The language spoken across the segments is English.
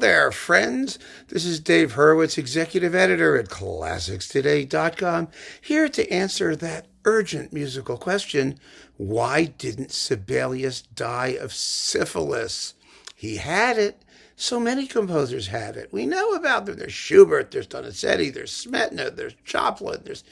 there, friends. This is Dave Hurwitz, executive editor at ClassicsToday.com, here to answer that urgent musical question: why didn't Sibelius die of syphilis? He had it. So many composers had it. We know about them. There's Schubert, there's Donizetti, there's Smetana, there's Joplin, there's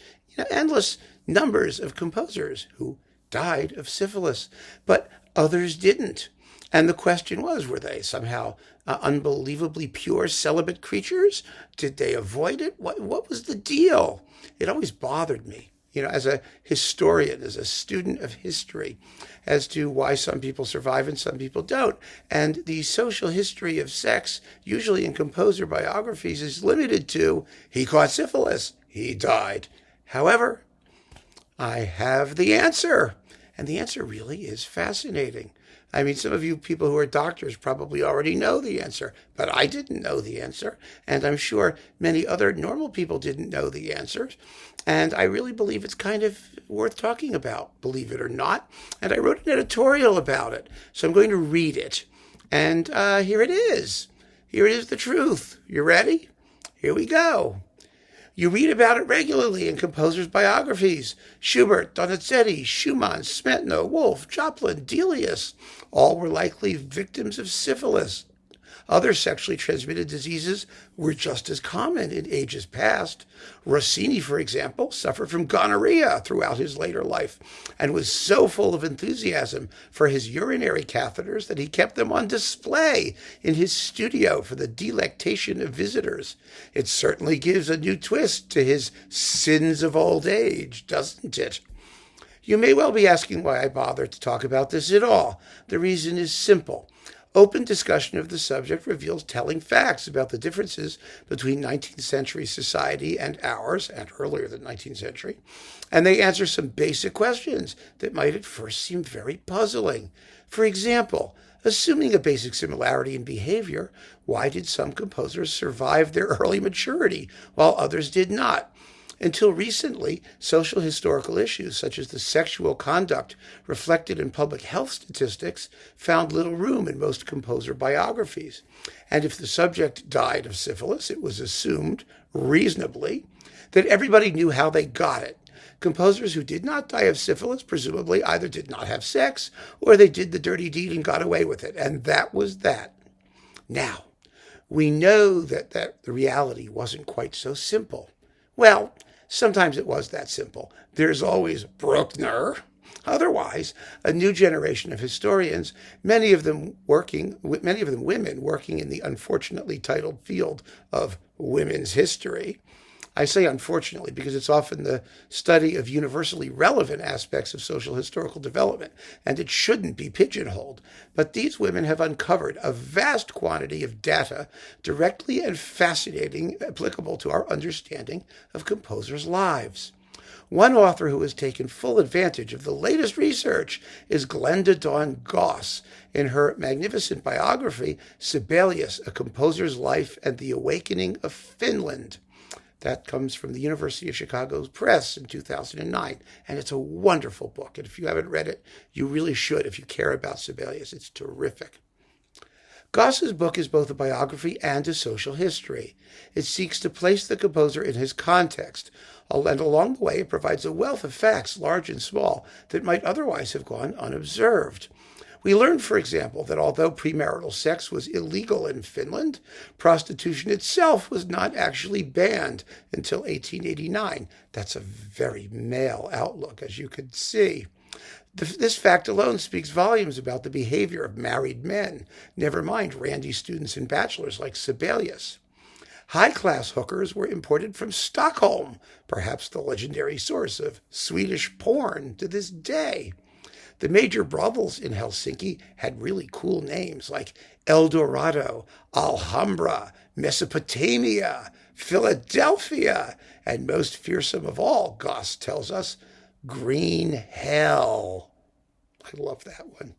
endless numbers of composers who died of syphilis, but others didn't. And the question was, were they somehow unbelievably pure celibate creatures? Did they avoid it? What was the deal? It always bothered me, as a historian, as a student of history, as to why some people survive and some people don't. And the social history of sex, usually in composer biographies, is limited to, he caught syphilis, he died. However, I have the answer. And the answer really is fascinating. I mean, some of you people who are doctors probably already know the answer, but I didn't know the answer. And I'm sure many other normal people didn't know the answers. And I really believe it's kind of worth talking about, believe it or not. And I wrote an editorial about it. So I'm going to read it. And here it is. Here it is, the truth. You ready? Here we go. You read about it regularly in composers' biographies. Schubert, Donizetti, Schumann, Smetana, Wolf, Joplin, Delius, all were likely victims of syphilis. Other sexually transmitted diseases were just as common in ages past. Rossini, for example, suffered from gonorrhea throughout his later life and was so full of enthusiasm for his urinary catheters that he kept them on display in his studio for the delectation of visitors. It certainly gives a new twist to his sins of old age, doesn't it? You may well be asking why I bothered to talk about this at all. The reason is simple. Open discussion of the subject reveals telling facts about the differences between 19th century society and ours, and earlier than 19th century, and they answer some basic questions that might at first seem very puzzling. For example, assuming a basic similarity in behavior, why did some composers survive their early maturity while others did not? Until recently, social historical issues such as the sexual conduct reflected in public health statistics found little room in most composer biographies. And if the subject died of syphilis, it was assumed, reasonably, that everybody knew how they got it. Composers who did not die of syphilis presumably either did not have sex or they did the dirty deed and got away with it. And that was that. Now, we know that the reality wasn't quite so simple. Well, sometimes it was that simple. There's always Bruckner. Otherwise, a new generation of historians, many of them women working in the unfortunately titled field of women's history. I say unfortunately because it's often the study of universally relevant aspects of social historical development, and it shouldn't be pigeonholed. But these women have uncovered a vast quantity of data directly and fascinating, applicable to our understanding of composers' lives. One author who has taken full advantage of the latest research is Glenda Dawn Goss in her magnificent biography, Sibelius, A Composer's Life and the Awakening of Finland. That comes from the University of Chicago's Press in 2009, and it's a wonderful book. And if you haven't read it, you really should if you care about Sibelius. It's terrific. Goss's book is both a biography and a social history. It seeks to place the composer in his context, and along the way it provides a wealth of facts, large and small, that might otherwise have gone unobserved. We learned, for example, that although premarital sex was illegal in Finland, prostitution itself was not actually banned until 1889. That's a very male outlook, as you could see. This fact alone speaks volumes about the behavior of married men, never mind randy students and bachelors like Sibelius. High-class hookers were imported from Stockholm, perhaps the legendary source of Swedish porn to this day. The major brothels in Helsinki had really cool names like El Dorado, Alhambra, Mesopotamia, Philadelphia, and most fearsome of all, Goss tells us, Green Hell. I love that one.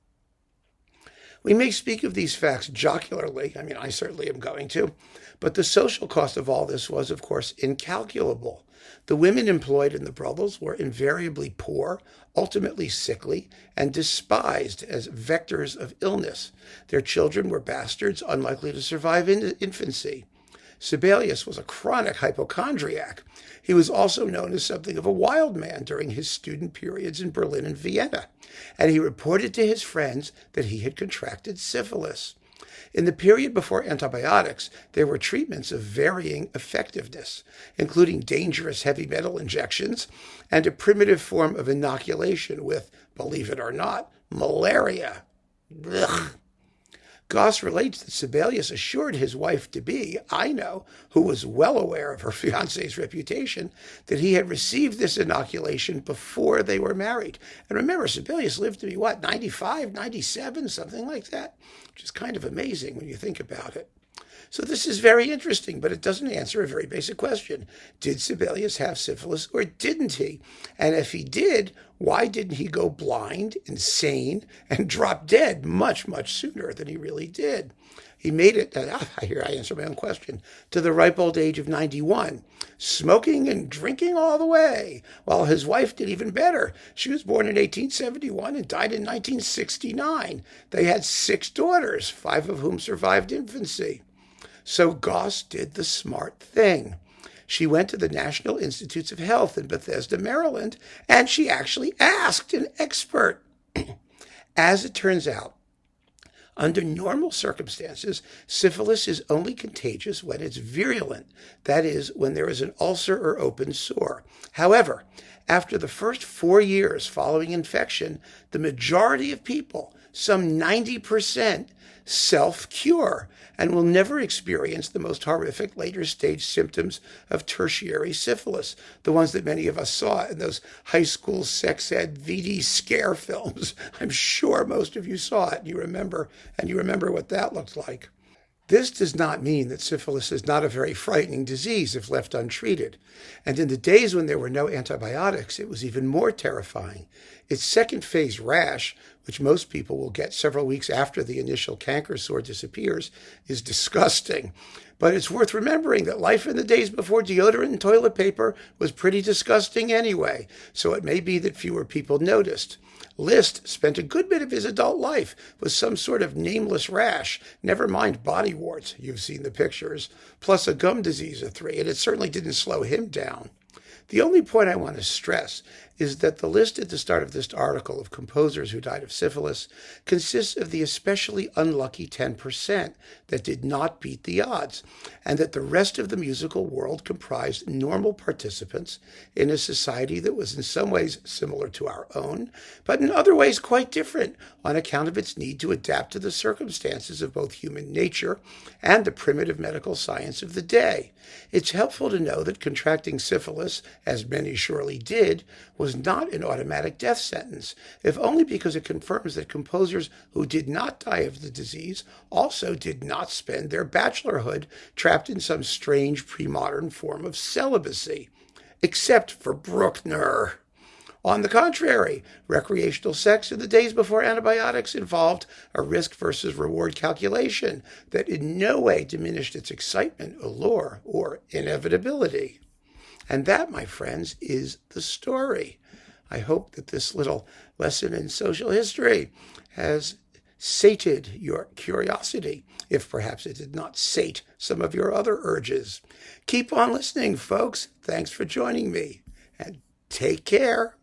We may speak of these facts jocularly. I mean, I certainly am going to. But the social cost of all this was, of course, incalculable. The women employed in the brothels were invariably poor, ultimately sickly, and despised as vectors of illness. Their children were bastards, unlikely to survive infancy. Sibelius was a chronic hypochondriac. He was also known as something of a wild man during his student periods in Berlin and Vienna, and he reported to his friends that he had contracted syphilis. In the period before antibiotics, there were treatments of varying effectiveness, including dangerous heavy metal injections and a primitive form of inoculation with, believe it or not, malaria. Ugh. Goss relates that Sibelius assured his wife-to-be, I know, who was well aware of her fiancé's reputation, that he had received this inoculation before they were married. And remember, Sibelius lived to be, 95, 97, something like that, which is kind of amazing when you think about it. So this is very interesting, but it doesn't answer a very basic question. Did Sibelius have syphilis or didn't he? And if he did, why didn't he go blind, insane, and drop dead much, much sooner than he really did? He made it, here I answer my own question, to the ripe old age of 91, smoking and drinking all the way, while his wife did even better. She was born in 1871 and died in 1969. They had 6 daughters, 5 of whom survived infancy. So Goss did the smart thing. She went to the National Institutes of Health in Bethesda, Maryland, and she actually asked an expert. As it turns out, under normal circumstances, syphilis is only contagious when it's virulent, that is, when there is an ulcer or open sore. However, after the first 4 years following infection, the majority of people, some 90%, self-cure and will never experience the most horrific later stage symptoms of tertiary syphilis, the ones that many of us saw in those high school sex ed VD scare films. I'm sure most of you saw it, and you remember what that looked like. This does not mean that syphilis is not a very frightening disease if left untreated. And in the days when there were no antibiotics, it was even more terrifying. Its second phase rash, which most people will get several weeks after the initial canker sore disappears, is disgusting. But it's worth remembering that life in the days before deodorant and toilet paper was pretty disgusting anyway, so it may be that fewer people noticed. Liszt spent a good bit of his adult life with some sort of nameless rash, never mind body warts, you've seen the pictures, plus a gum disease of 3, and it certainly didn't slow him down. The only point I want to stress is that the list at the start of this article of composers who died of syphilis consists of the especially unlucky 10% that did not beat the odds, and that the rest of the musical world comprised normal participants in a society that was in some ways similar to our own, but in other ways quite different on account of its need to adapt to the circumstances of both human nature and the primitive medical science of the day. It's helpful to know that contracting syphilis, as many surely did, was not an automatic death sentence, if only because it confirms that composers who did not die of the disease also did not spend their bachelorhood trapped in some strange pre-modern form of celibacy, except for Bruckner. On the contrary, recreational sex in the days before antibiotics involved a risk versus reward calculation that in no way diminished its excitement, allure, or inevitability. And that, my friends, is the story. I hope that this little lesson in social history has sated your curiosity, if perhaps it did not sate some of your other urges. Keep on listening, folks. Thanks for joining me, and take care.